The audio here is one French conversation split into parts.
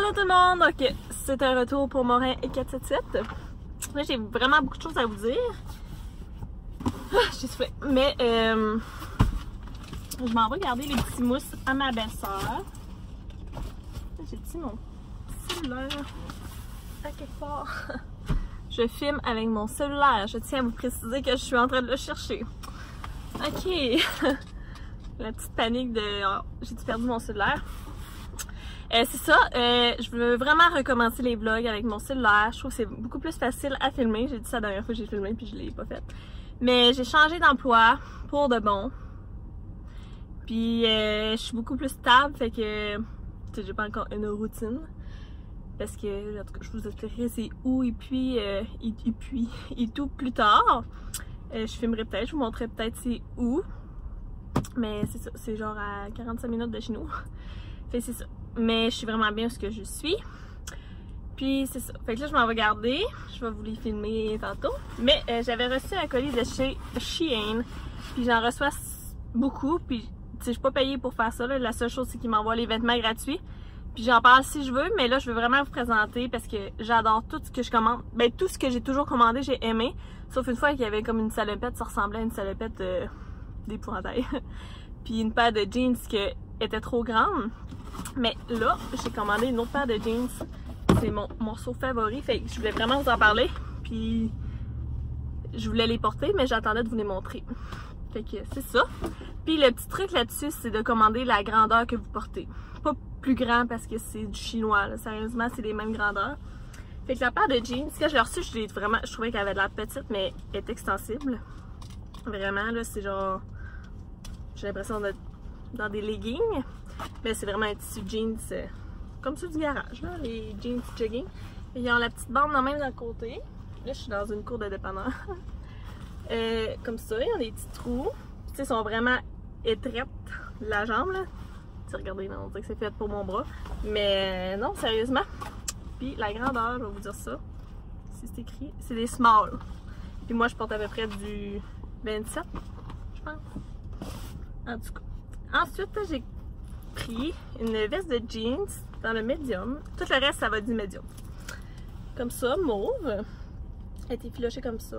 Allô tout le monde! Donc, c'est un retour pour Morin et 477. Là, j'ai vraiment beaucoup de choses à vous dire. J'ai soufflé. Mais, je m'en vais garder les petits mousses à ma belle-sœur. J'ai dit mon cellulaire à quelque part. Je filme avec mon cellulaire. Je tiens à vous préciser que je suis en train de le chercher. Ok. La petite panique de... Oh, j'ai-tu perdu mon cellulaire? C'est ça, je veux vraiment recommencer les vlogs avec mon cellulaire. Je trouve que c'est beaucoup plus facile à filmer. J'ai dit ça la dernière fois que j'ai filmé puis je l'ai pas fait. Mais j'ai changé d'emploi pour de bon. Puis je suis beaucoup plus stable, fait que j'ai pas encore une routine. Parce que, en tout cas, je vous expliquerai c'est où et puis, et tout plus tard. Je filmerai peut-être, je vous montrerai peut-être c'est où. Mais c'est ça, c'est genre à 45 minutes de chez nous. Fait c'est ça. Mais je suis vraiment bien où ce que je suis. Puis c'est ça. Fait que là, je m'en vais garder. Je vais vous les filmer tantôt. Mais j'avais reçu un colis de chez Shein. Puis j'en reçois beaucoup. Puis tu sais, je suis pas payée pour faire ça. Là. La seule chose, c'est qu'ils m'envoient les vêtements gratuits. Puis j'en parle si je veux. Mais là, je veux vraiment vous présenter parce que j'adore tout ce que je commande. Ben, tout ce que j'ai toujours commandé, j'ai aimé. Sauf une fois qu'il y avait comme une salopette. Ça ressemblait à une salopette d'épouvantail. Puis une paire de jeans qui était trop grande. Mais là, j'ai commandé une autre paire de jeans. C'est mon morceau favori. Fait que je voulais vraiment vous en parler. Puis je voulais les porter, mais j'attendais de vous les montrer. Fait que c'est ça. Puis le petit truc là-dessus, c'est de commander la grandeur que vous portez. Pas plus grand parce que c'est du chinois. Là. Sérieusement, c'est les mêmes grandeurs. Fait que la paire de jeans, quand je l'ai reçue, je trouvais qu'elle avait de l'air petite, mais elle est extensible. Vraiment, là, c'est genre... J'ai l'impression d'être dans des leggings. Mais c'est vraiment un tissu jeans comme ceux du garage, là, les jeans jogging. Et ils ont la petite bande même dans le côté. Là, je suis dans une cour de dépanneur. Comme ça, ils ont des petits trous. Tu sais, ils sont vraiment étraites, la jambe, là. Tu sais, regardez, on dirait que c'est fait pour mon bras. Mais non, sérieusement. Puis la grandeur, je vais vous dire ça. Si c'est écrit, c'est des small. Puis moi, je porte à peu près du 27, je pense. En tout cas. Ensuite, j'ai pris une veste de jeans dans le medium. Tout le reste, ça va du medium. Comme ça, mauve. Elle a été filochée comme ça.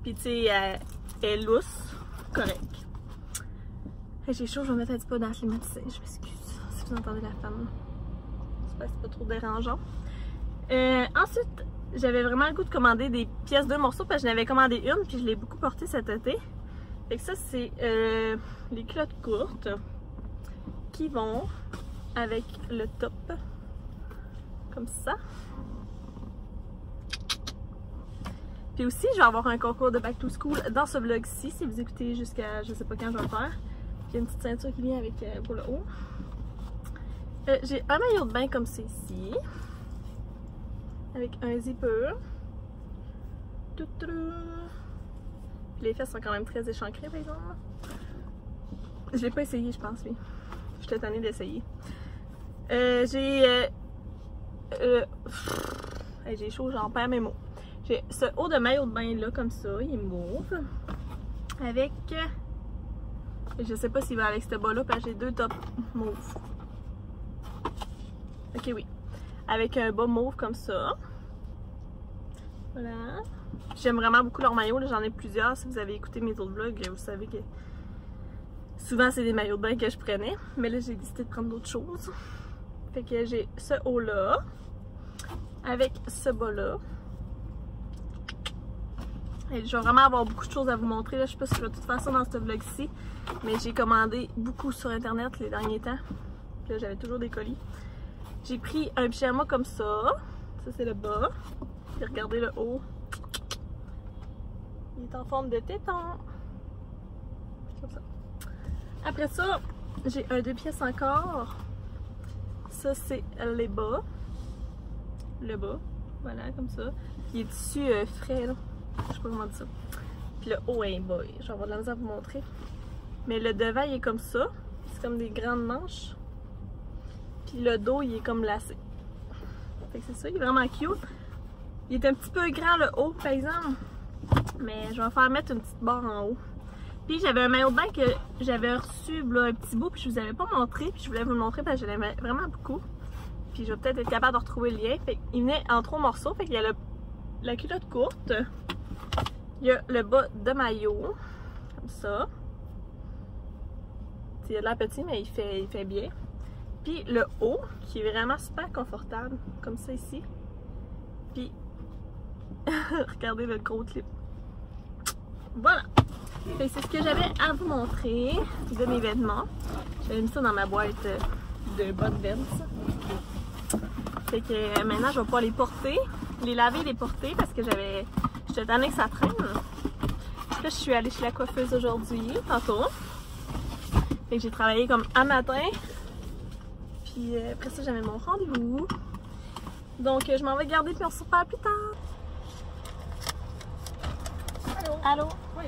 Puis, tu sais, elle est lousse. Correct. J'ai chaud, je vais mettre un petit peu dans la climatisée. Je m'excuse si vous entendez la femme. J'espère que c'est pas trop dérangeant. Ensuite, j'avais vraiment le goût de commander des pièces de morceaux parce que je n'avais commandé une puis je l'ai beaucoup portée cet été. Fait que ça, c'est les culottes courtes qui vont avec le top, comme ça. Puis aussi, je vais avoir un concours de Back to School dans ce vlog-ci, si vous écoutez jusqu'à je sais pas quand je vais le faire. Puis il y a une petite ceinture qui vient avec pour le haut. J'ai un maillot de bain comme ceci, avec un zipper. Puis les fesses sont quand même très échancrées, par exemple. Je l'ai pas essayé, je pense, lui. Je suis tannée d'essayer. J'ai chaud, j'en perds mes mots. J'ai ce haut de maillot de bain là, comme ça, il est mauve. Avec... je sais pas s'il va avec ce bas là, parce que j'ai deux tops mauves. Ok, oui. Avec un bas mauve comme ça. Voilà. J'aime vraiment beaucoup leurs maillots, j'en ai plusieurs. Si vous avez écouté mes autres vlogs, vous savez que souvent c'est des maillots de bain que je prenais. Mais là j'ai décidé de prendre d'autres choses. Fait que j'ai ce haut là. Avec ce bas là. Et je vais vraiment avoir beaucoup de choses à vous montrer. Là, je sais pas si je vais tout faire ça dans ce vlog-ci. Mais j'ai commandé beaucoup sur internet les derniers temps. Puis là j'avais toujours des colis. J'ai pris un pyjama comme ça. Ça c'est le bas. Puis regardez le haut. Il est en forme de téton. Comme ça. Après ça, j'ai un 2 pièces encore. Ça, c'est les bas. Le bas. Voilà, comme ça. Il est tissu frais, là. Je sais pas comment dire ça. Puis le haut est bas. Je vais avoir de la misère à vous montrer. Mais le devant, il est comme ça. C'est comme des grandes manches. Puis le dos, il est comme lacé. Fait que c'est ça, il est vraiment cute. Il est un petit peu grand, le haut, par exemple. Mais je vais faire mettre une petite barre en haut. Puis j'avais un maillot de bain que j'avais reçu là, un petit bout, puis je vous avais pas montré. Puis je voulais vous le montrer parce que je l'aimais vraiment beaucoup. Puis je vais peut-être être capable de retrouver le lien. Fait qu'il venait en 3 morceaux. Fait qu'il y a la culotte courte. Il y a le bas de maillot. Comme ça. Il a l'air petit, mais il fait bien. Puis le haut, qui est vraiment super confortable. Comme ça ici. Puis, regardez le gros clip. Voilà! C'est ce que j'avais à vous montrer de mes vêtements. J'avais mis ça dans ma boîte de bottes Vans. Fait que maintenant, je vais pouvoir les porter, les laver et les porter parce que j'étais tannée que ça traîne. Là, je suis allée chez la coiffeuse aujourd'hui, tantôt. Fait que j'ai travaillé comme un matin. Puis après ça, j'avais mon rendez-vous. Donc, je m'en vais garder puis on se reparle plus tard. Allô? Allô? Oui.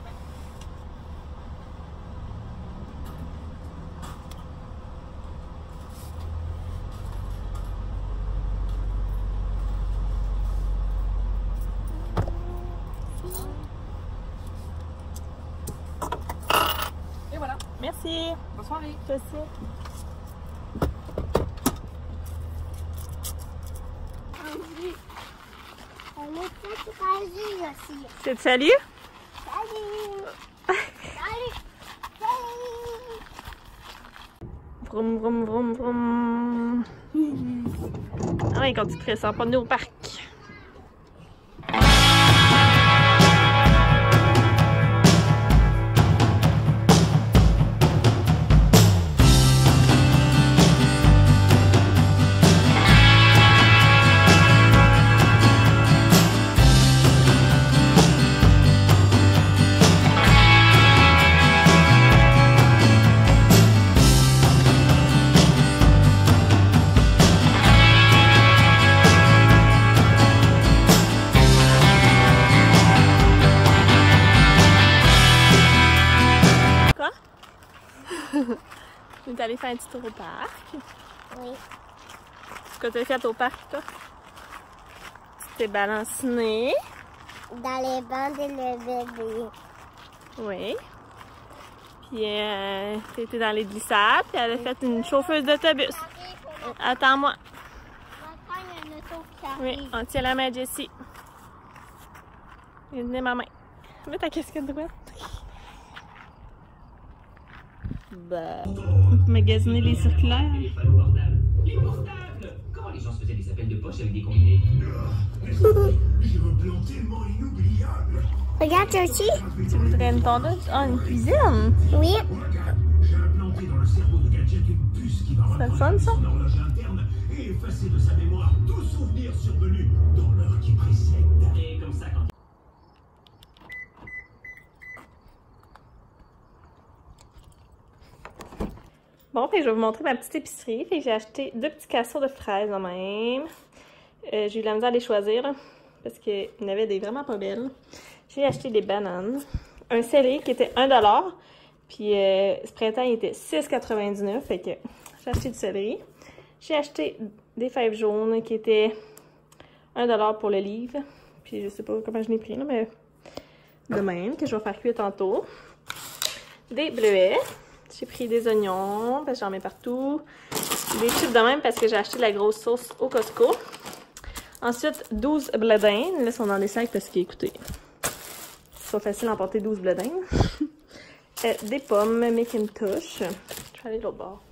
Et voilà. Merci. Bonne soirée. Je sais. C'est salut? Salut! Vroom, vroom, vroom, vroom. Ah oui, quand tu crées ça, pas de nous au parc. On est allé faire un petit tour au parc. Oui. Ce que tu as fait au parc, toi? Tu t'es balanciné. Dans les bancs de le bébé. Oui. Puis tu étais dans les glissades, puis elle a fait une chauffeuse d'autobus. Attends-moi. Maintenant, il y a une auto qui arrive. Oui, on tient la main, Jessie. Venez ma main. Mets ta casquette droite. Bah. Magasiner les circulaires. Les portables! Comment les gens se faisaient des appels de poche avec des combinés? J'ai un plan tellement inoubliable! Regarde, toi aussi. Tu voudrais une tondeuse? Ah, une cuisine? Oui. J'ai implanté dans le cerveau de Gadget une puce qui va C'est le fun, ça? son horloge interne et effacer de sa mémoire tout souvenir survenu dans l'heure qui précède. Et comme ça, quand... Bon, fait que je vais vous montrer ma petite épicerie. Fait que j'ai acheté 2 petits casseaux de fraises en même. J'ai eu la misère à les choisir là, parce qu'il y en avait des vraiment pas belles. J'ai acheté des bananes. Un céleri qui était 1$. Puis ce printemps, il était 6,99$. Fait que j'ai acheté du céleri. J'ai acheté des fèves jaunes qui étaient 1$ pour le livre. Puis je sais pas comment je l'ai pris, là, mais de même, que je vais faire cuire tantôt. Des bleuets. J'ai pris des oignons, parce que j'en mets partout. Des chips de même parce que j'ai acheté de la grosse sauce au Costco. Ensuite, 12 bledins. Là, ils sont dans des sacs parce que, écoutez, c'est pas facile d'emporter 12 bledins. Des pommes Macintosh. Je vais aller de l'autre bord.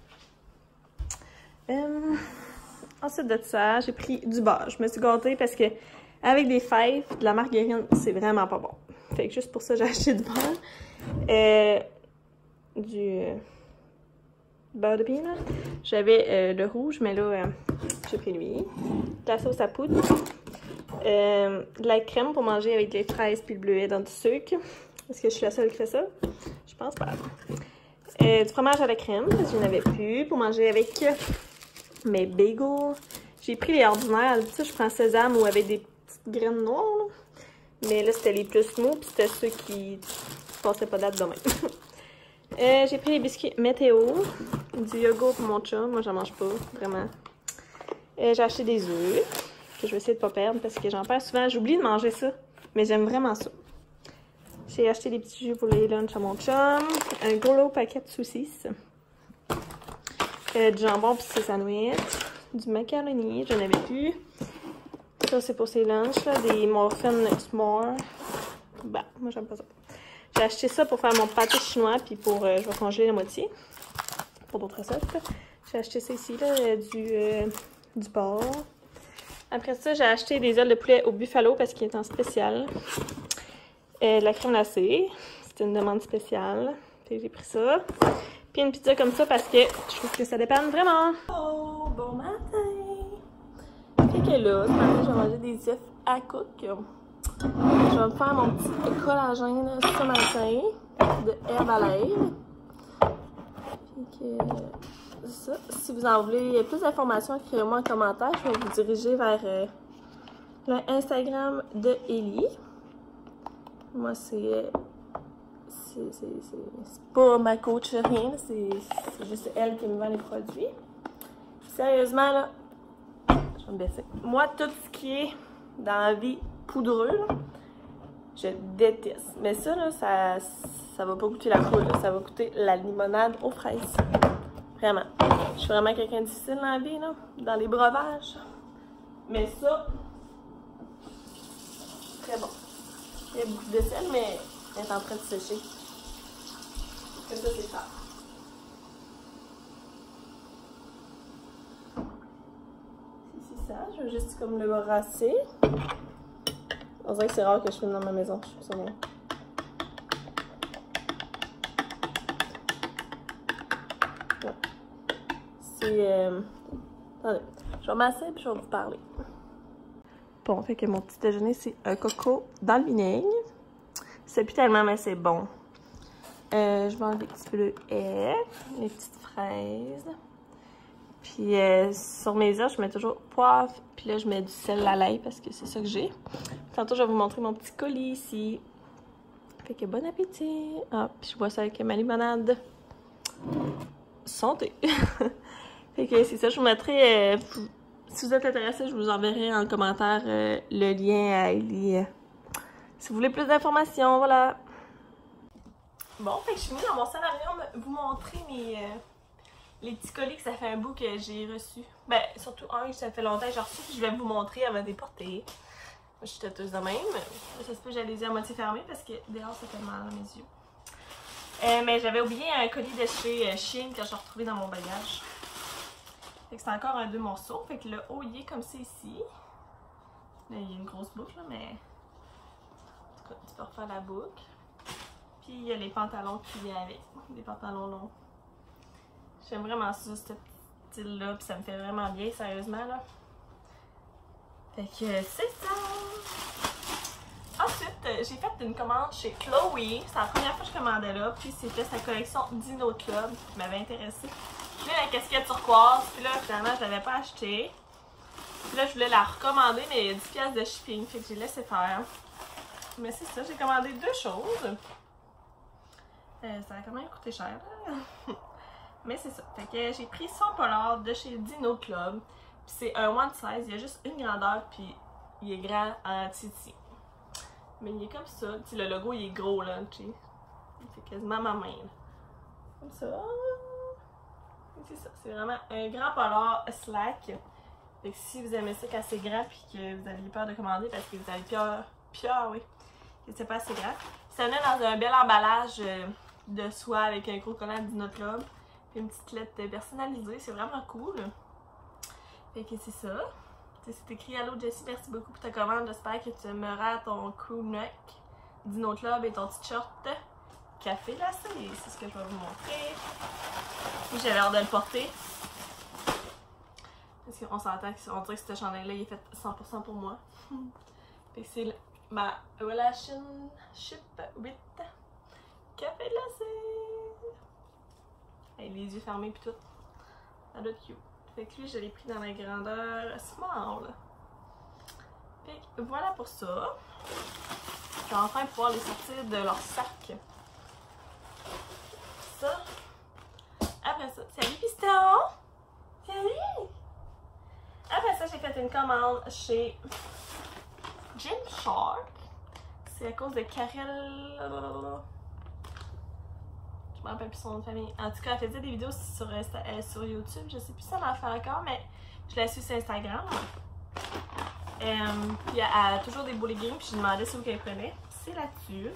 Ensuite de ça, j'ai pris du beurre. Je me suis gâtée parce que avec des fèves, de la margarine, c'est vraiment pas bon. Fait que juste pour ça, j'ai acheté du beurre. Du beurre de peanut. J'avais le rouge, mais là, j'ai pris lui. De la sauce à poudre. De la crème pour manger avec les fraises puis le bleuet dans du sucre. Est-ce que je suis la seule qui fait ça? Je pense pas. Du fromage à la crème, parce que j'en avais plus. Pour manger avec mes bagels. J'ai pris les ordinaires. D'habitude, je prends sésame ou avec des petites graines noires. Là. Mais là, c'était les plus mous, puis c'était ceux qui passaient pas date demain. J'ai pris les biscuits météo, du yogourt pour mon chum, moi j'en mange pas, vraiment. J'ai acheté des œufs, que je vais essayer de pas perdre parce que j'en perds souvent, j'oublie de manger ça, mais j'aime vraiment ça. J'ai acheté des petits jus pour les lunchs à mon chum, un gros paquet de saucisses, du jambon puis ses sandwichs, du macaroni, j'en avais plus. Ça, c'est pour ses lunchs, là, des muffins s'more. Bah, moi, j'aime pas ça. J'ai acheté ça pour faire mon pâté chinois, puis pour, je vais congeler la moitié. Pour d'autres recettes. J'ai acheté ça ici, là, du porc. Après ça, j'ai acheté des ailes de poulet au buffalo parce qu'il est en spécial. De la crème glacée. C'était une demande spéciale. Fait que j'ai pris ça. Puis une pizza comme ça parce que je trouve que ça dépanne vraiment. Oh, bon matin! Fait que là, ce matin, je vais manger des œufs à cook. Je vais me faire mon petit collagène ce matin de herbe à lèvres. Fait que ça. Si vous en voulez plus d'informations, écrivez-moi en commentaire. Je vais vous diriger vers l'Instagram de Ellie. Moi, c'est pas ma coach, rien. C'est juste elle qui me vend les produits. Sérieusement, là, je vais me baisser. Moi, tout ce qui est dans la vie poudreux, là, je déteste. Mais ça, là, ça va pas goûter la poudre, là, ça va goûter la limonade aux fraises. Vraiment. Je suis vraiment quelqu'un de difficile dans la vie, là, dans les breuvages. Mais ça, très bon. Il y a beaucoup de sel, mais elle est en train de sécher. Que ça, c'est ça. C'est ça, je vais juste comme le brasser. On dirait que c'est rare que je filme dans ma maison, je trouve ça bon. Ouais. C'est... Attendez, je vais masser puis je vais vous parler. Bon, fait que mon petit déjeuner, c'est un coco dans le vinaigre. C'est plus tellement, mais c'est bon. Je vais enlever un petit peu de haies, les petites fraises. Puis sur mes œufs, je mets toujours poivre. Puis là, je mets du sel à l'ail parce que c'est ça que j'ai. Tantôt, je vais vous montrer mon petit colis ici. Fait que bon appétit! Ah, puis je bois ça avec ma limonade. Santé! Fait que c'est ça, je vous mettrai... si vous êtes intéressé, je vous enverrai en commentaire le lien à Ellie. Si vous voulez plus d'informations, voilà. Bon, fait que je suis venue dans mon solarium vous montrer les petits colis que ça fait un bout que j'ai reçus. Ben, surtout un que ça fait longtemps que j'ai reçu, puis je vais vous montrer avant de les porter. Je suis têteuse de même. Ça se peut que j'ai les yeux à moitié fermés parce que dehors ça fait mal à mes yeux. Mais j'avais oublié un colis de chez Shein que j'ai retrouvé dans mon bagage. Fait que c'est encore un 2 morceaux. Fait que le haut il est comme ça ici. Là il y a une grosse boucle là, mais en tout cas tu peux refaire la boucle. Puis il y a les pantalons qui viennent avec. Des pantalons longs. J'aime vraiment ça, ce style là. Puis ça me fait vraiment bien, sérieusement là. Fait que c'est ça! Ensuite, j'ai fait une commande chez Chloé. C'est la première fois que je commandais là. Puis c'était sa collection Dino Club qui m'avait intéressée. Je voulais la casquette turquoise. Puis là, finalement, je l'avais pas achetée. Puis là, je voulais la recommander, mais il y a 10$ de shipping. Fait que j'ai laissé faire. Mais c'est ça, j'ai commandé 2 choses. Ça a quand même coûté cher. Mais c'est ça. Fait que j'ai pris son polar de chez Dino Club. Puis c'est un one size, il y a juste une grandeur, puis il est grand en titi. Mais il est comme ça, tu sais, le logo il est gros là, tu sais. Il fait quasiment ma main. Là. Comme ça. C'est ça, c'est vraiment un grand polar slack. Fait que si vous aimez ça quand c'est grand, puis que vous avez peur de commander parce que vous avez peur, oui, que c'est pas assez grand. Ça venait dans un bel emballage de soie avec un gros collant de Dino Club. Puis une petite lettre personnalisée, c'est vraiment cool. Fait que c'est ça. C'est écrit Allô Jessie, merci beaucoup pour ta commande. J'espère que tu aimeras ton crew neck, Dino Club et ton t-shirt café glacé. C'est ce que je vais vous montrer. J'avais hâte de le porter. Parce qu'on s'entend qu'on dirait que ce chandail-là il est fait 100% pour moi. Fait que c'est ma relationship with café glacé. Avec les yeux fermés pis tout. Ça doit être cute. Fait que lui, je l'ai pris dans la grandeur small. Fait que voilà pour ça. Je vais enfin pouvoir les sortir de leur sac. Ça. Après ça, salut Piston! Salut! Après ça, j'ai fait une commande chez Gymshark. C'est à cause de Karel... Je me rappelle plus son nom de famille. En tout cas, elle faisait des vidéos sur YouTube. Je sais plus si elle en fait encore, mais Je la suis sur Instagram. Puis elle a toujours des beaux leggings, puis j'ai demandé si vous qu'elle prenait. C'est là-dessus.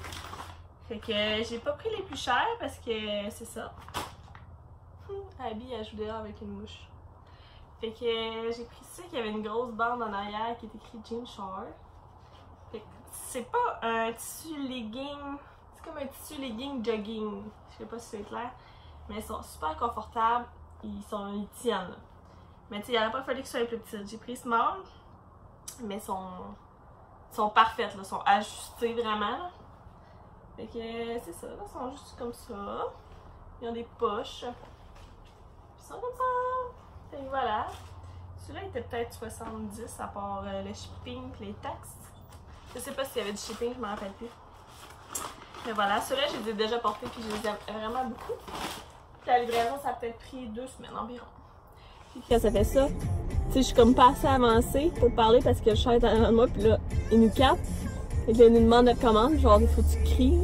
Fait que j'ai pas pris les plus chers parce que c'est ça. Abby elle joue dehors avec une mouche. Fait que j'ai pris ça qui avait une grosse bande en arrière qui est écrit Jean Shore. Fait que c'est pas un tissu legging, c'est comme un tissu legging jogging. Je sais pas si c'est clair. Mais ils sont super confortables, ils tiennent. Mais tu sais, il n'aurait pas fallu que ce soit plus petit. J'ai pris small, mais sont parfaites, là, sont ajustées vraiment. Là. Fait que c'est ça, là, ils sont juste comme ça. Ils ont des poches. Ils sont comme ça. Fait que voilà. Celui-là était peut-être 70 à part le shipping et les taxes. Je sais pas s'il y avait du shipping, je m'en rappelle plus. Mais voilà, ceux-là, je les ai déjà portés puis je les aime vraiment beaucoup. Puis la livraison, ça a peut-être pris 2 semaines environ. Puis quand ça fait ça, tu sais, je suis comme pas assez avancée pour parler parce que le chat est en avant de moi, puis là, il nous capte. Et là, il nous demande notre commande, genre, il faut que tu cries.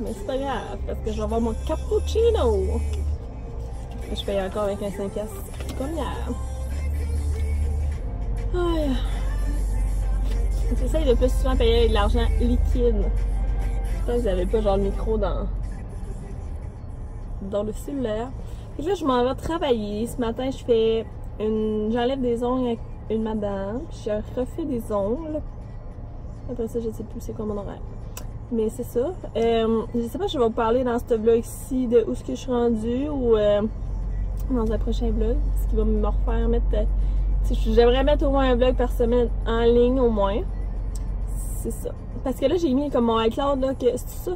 Mais c'est pas grave, parce que je vais avoir mon cappuccino. Je paye encore avec un 5$, comme hier. Ouais. J'essaye de plus souvent payer avec de l'argent liquide. J'espère que vous n'avez pas genre le micro dans le cellulaire. Et là, je m'en vais travailler. Ce matin, j'enlève des ongles avec une madame. Puis je refais des ongles. Après ça, je sais plus c'est quoi mon horaire. Mais c'est ça. Je sais pas si je vais vous parler dans ce vlog-ci de où est-ce que je suis rendue ou dans un prochain vlog. Ce qui va me refaire mettre... J'aimerais mettre au moins un vlog par semaine en ligne au moins. C'est ça. Parce que là, j'ai mis comme mon iCloud, là, que c'est ça.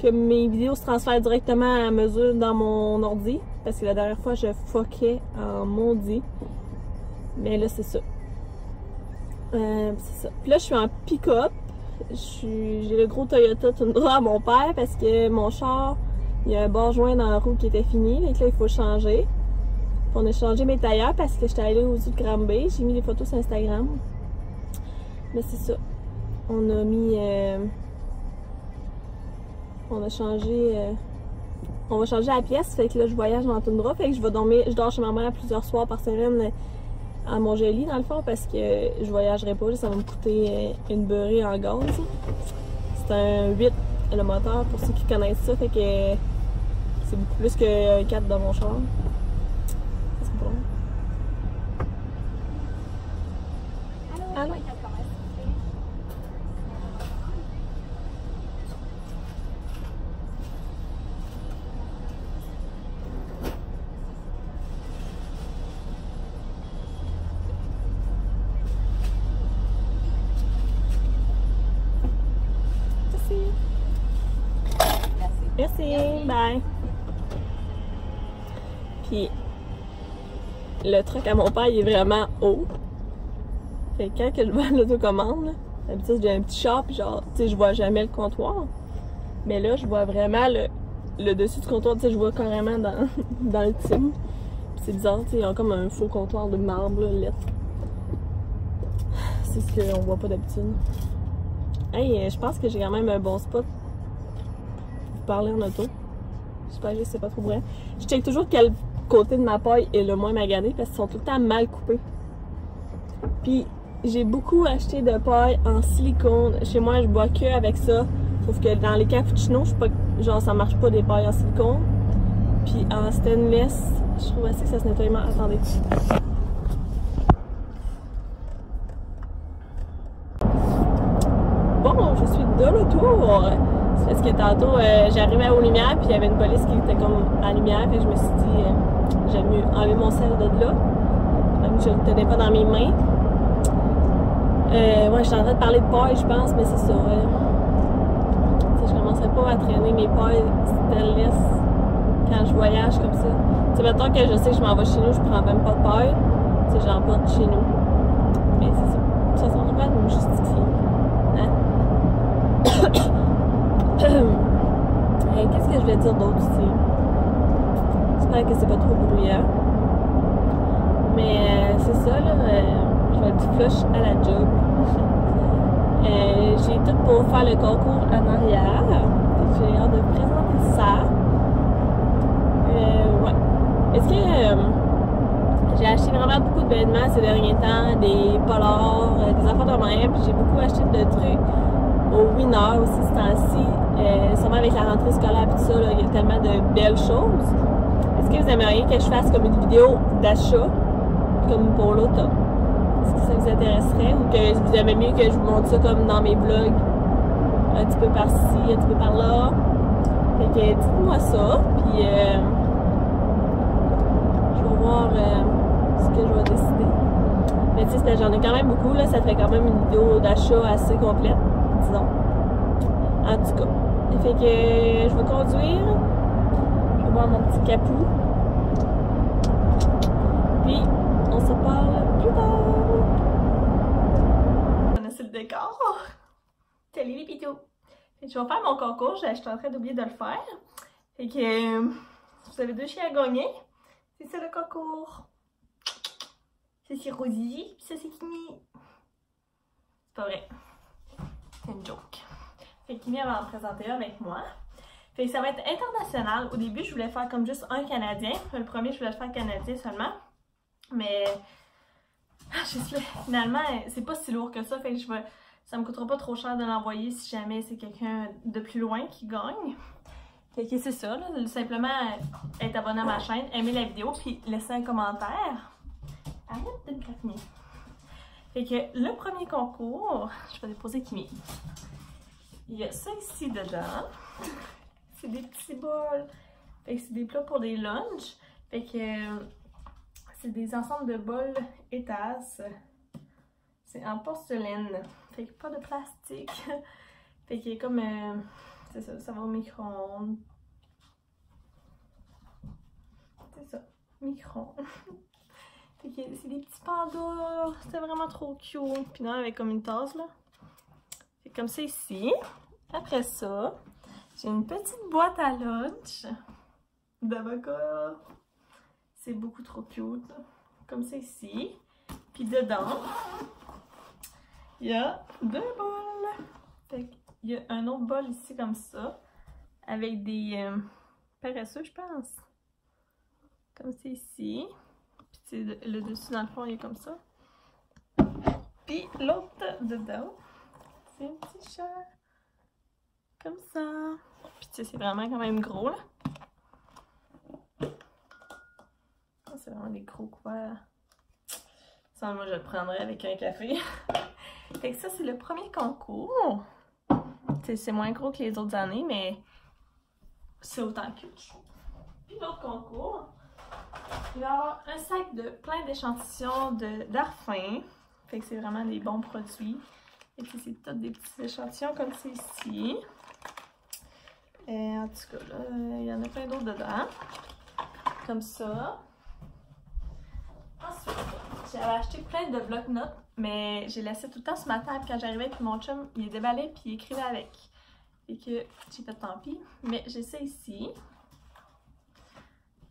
Que mes vidéos se transfèrent directement à mesure dans mon ordi. Parce que la dernière fois, je fuckais en maudit. Mais là, c'est ça. C'est ça. Puis là, je suis en pick-up. J'ai le gros Toyota Tundra à mon père parce que mon char, il y a un bord joint dans la roue qui était fini. Donc là, il faut changer. Puis on a changé mes tailleurs parce que j'étais allée au-dessus de Granby. J'ai mis des photos sur Instagram. Mais c'est ça. On a mis... on a changé... on va changer la pièce. Fait que là, je voyage dans la Tundra. Fait que je dors chez ma mère plusieurs soirs par semaine à Montjoli, dans le fond, parce que je voyagerai pas. Ça va me coûter une beurrée en gaz. C'est un 8, le moteur, pour ceux qui connaissent ça. Fait que c'est beaucoup plus que 4 dans mon char. C'est bon. Allô? Merci, bye. Puis le truc à mon père, il est vraiment haut. Fait que quand je vois l'autocommande, d'habitude j'ai un petit char, puis genre, tu sais, je vois jamais le comptoir. Mais là, je vois vraiment le dessus du comptoir, tu sais, je vois carrément dans le team. Puis c'est bizarre, tu sais, ils ont comme un faux comptoir de marbre, là, lettre. C'est ce qu'on voit pas d'habitude. Hey, je pense que j'ai quand même un bon spot. Parler en auto. J'espère que c'est pas trop vrai. Je check toujours quel côté de ma paille est le moins maganée parce qu'ils sont tout le temps mal coupés. Puis j'ai beaucoup acheté de paille en silicone. Chez moi, je bois que avec ça. Sauf que dans les cappuccinos, je sais pas, genre ça marche pas des pailles en silicone. Puis en stainless, je trouve assez que ça se nettoie. Attendez. Bon, je suis de retour. Parce que tantôt, j'arrivais aux lumières, puis il y avait une police qui était comme à lumière, et je me suis dit, j'aime mieux enlever mon sel de là, même que je ne le tenais pas dans mes mains. Ouais, je suis en train de parler de paille, je pense, mais c'est ça. Je commencerai pas à traîner mes pailles stainless quand je voyage comme ça. Tu sais, mettons que je sais que je m'en vais chez nous, je prends même pas de paille, tu sais, j'en porte chez nous. Mais c'est ça. De toute façon, je vais me justifier. Hein? Qu'est-ce que je vais dire d'autre ici? J'espère que c'est pas trop bruyant. Mais c'est ça, là. Je vais être flush à la job. J'ai tout pour faire le concours en arrière. J'ai hâte de vous présenter ça. Ouais. Est-ce que J'ai acheté vraiment beaucoup de vêtements ces derniers temps, des polars, des affaires de même, puis j'ai beaucoup acheté de trucs au Winner aussi ce temps-ci. Sûrement avec la rentrée scolaire et tout ça, là, il y a tellement de belles choses. Est-ce que vous aimeriez que je fasse comme une vidéo d'achat, comme pour l'automne? Est-ce que ça vous intéresserait ou que vous aimez mieux que je vous montre ça comme dans mes vlogs? Un petit peu par-ci, un petit peu par-là. Fait que dites-moi ça, puis je vais voir ce que je vais décider. Mais tu sais, j'en ai quand même beaucoup, là, ça fait quand même une vidéo d'achat assez complète, disons. En tout cas. Fait que je vais conduire, je vais boire mon petit capou. Puis, on se parle plus tard. Vous connaissez le décor? Salut les pitous! Je vais faire mon concours, j'étais en train d'oublier de le faire. Fait que vous avez 2 chiens à gagner. C'est ça le concours. Ça c'est Rosie, puis ça c'est Kimi. C'est pas vrai. C'est une joke. Fait que Kimi va en présenter un avec moi. Fait que ça va être international. Au début, je voulais faire comme juste un Canadien. Le premier, je voulais le faire Canadien seulement. Mais finalement, c'est pas si lourd que ça. Fait que ça me coûtera pas trop cher de l'envoyer si jamais c'est quelqu'un de plus loin qui gagne. Fait que c'est ça, là, simplement être abonné à ma chaîne, aimer la vidéo, puis laisser un commentaire. Arrête de me graffiner. Fait que le premier concours, je vais déposer Kimi. Il y a ça ici dedans. C'est des petits bols. Fait que c'est des plats pour des lunchs. Fait que c'est des ensembles de bols et tasses. C'est en porcelaine. Fait que pas de plastique. Fait qu'il est comme... c'est ça, ça va au micro-ondes. C'est ça, micro-ondes. Fait que c'est des petits pandas. C'était vraiment trop cute. Puis non, avec comme une tasse, là. Fait comme ça ici. Après ça, j'ai une petite boîte à lunch d'avocat. C'est beaucoup trop cute. Comme ça ici. Puis dedans, il y a 2 bols. Fait qu'il y a un autre bol ici comme ça. Avec des paresseux, je pense. Comme c'est ici. Puis le dessus, dans le fond, il est comme ça. Puis l'autre dedans, c'est un petit chat. Comme ça. Puis tu sais, c'est vraiment quand même gros, là. C'est vraiment des gros couverts. Ça, moi, je le prendrais avec un café. Fait que ça, c'est le premier concours. C'est moins gros que les autres années, mais c'est autant cute. Puis l'autre concours, il va y avoir un sac de plein d'échantillons d'Arfin. Fait que c'est vraiment des bons produits. Et puis c'est tous des petits échantillons comme c'est ici. En tout cas, là, il y en a plein d'autres dedans. Comme ça. Ensuite, j'avais acheté plein de bloc-notes, mais j'ai laissé tout le temps sur ma table quand j'arrivais, puis mon chum, il les déballait, puis il écrivait avec. Et que j'ai fait tant pis. Mais j'ai ça ici.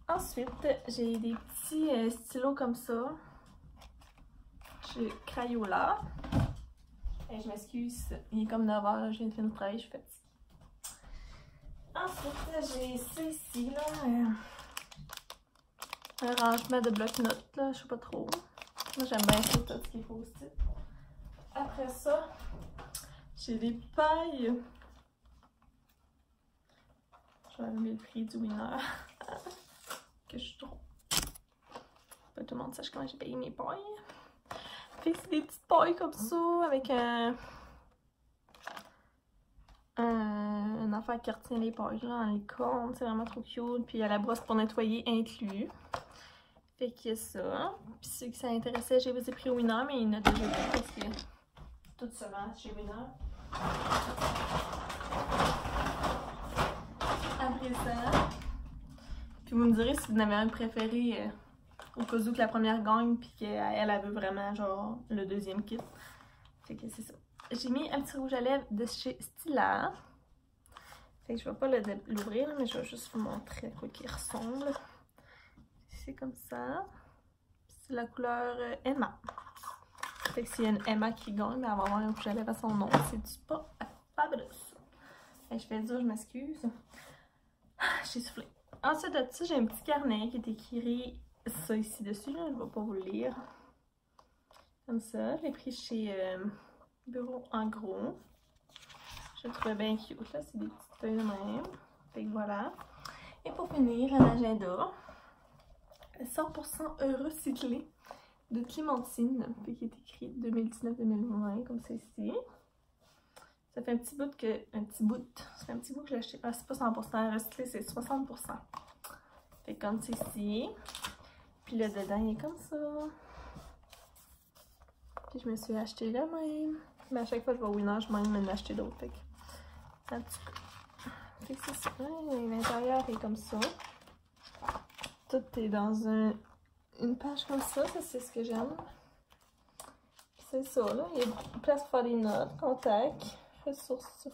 Ensuite, j'ai des petits stylos comme ça. Chez Crayola. Et je m'excuse, il est comme 9h, je viens de finir de travailler, je suis fatiguée. Ensuite, j'ai ça ici, là. Un rangement de bloc-notes, là, je sais pas trop. Moi, j'aime bien ça, tout ce qui est post-it. Après ça, j'ai des pailles. Je vais allumer le prix du Winner. Que je suis trop. Pas tout le monde sache comment j'ai payé mes pailles. Fait que c'est des petites pailles comme ça, avec un affaire qui retient les pailles là, en licorne. C'est vraiment trop cute. Puis il y a la brosse pour nettoyer inclus. Fait qu'il y a ça. Puis ceux qui s'intéressaient, je les ai pris au Winner, mais il y en a déjà plus parce que tout se vend chez Winner. Après ça. Puis vous me direz si vous en avez un préféré au cas où que la première gagne puis qu'elle veut vraiment genre le deuxième kit. Fait que c'est ça. J'ai mis un petit rouge à lèvres de chez Stila. Fait que je vais pas l'ouvrir, mais je vais juste vous montrer à quoi il ressemble. C'est comme ça. C'est la couleur Emma. Fait que s'il y a une Emma qui gagne, mais elle va avoir un rouge à lèvres à son nom. C'est du pas fabulous. Je fais dur, je m'excuse. J'ai soufflé. Ensuite de ça, j'ai un petit carnet qui est écrit ça ici dessus, là, je ne vais pas vous le lire. Comme ça, je l'ai pris chez Bureau en gros. Je le trouvais bien cute, là, c'est des petites feuilles de même. Fait que voilà. Et pour finir, un agenda 100% recyclé de Clémentine, qui est écrit 2019-2020, comme c'est ici. Ça fait un petit bout que. C'est un petit bout que j'ai acheté. Ah, c'est pas 100% recyclé, c'est 60%. Fait comme c'est ici. Puis le dedans, il est comme ça. Puis je me suis acheté le même. Mais à chaque fois que je vais au Winner, je m'en ai acheté d'autres. Fait que fait que c'est ça. L'intérieur est comme ça. Tout est dans une page comme ça. Ça, c'est ce que j'aime. C'est ça, là. Il y a place pour faire des notes, contacts, ressources.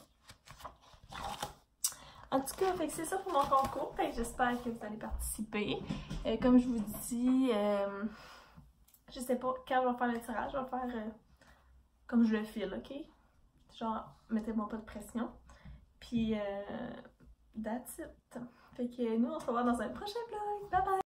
En tout cas, c'est ça pour mon concours. J'espère que vous allez participer. Comme je vous dis, je sais pas quand je vais faire le tirage. Je vais faire comme je le file, ok? Genre, mettez-moi pas de pression. Puis, that's it. Fait que nous, on se revoit dans un prochain vlog. Bye bye!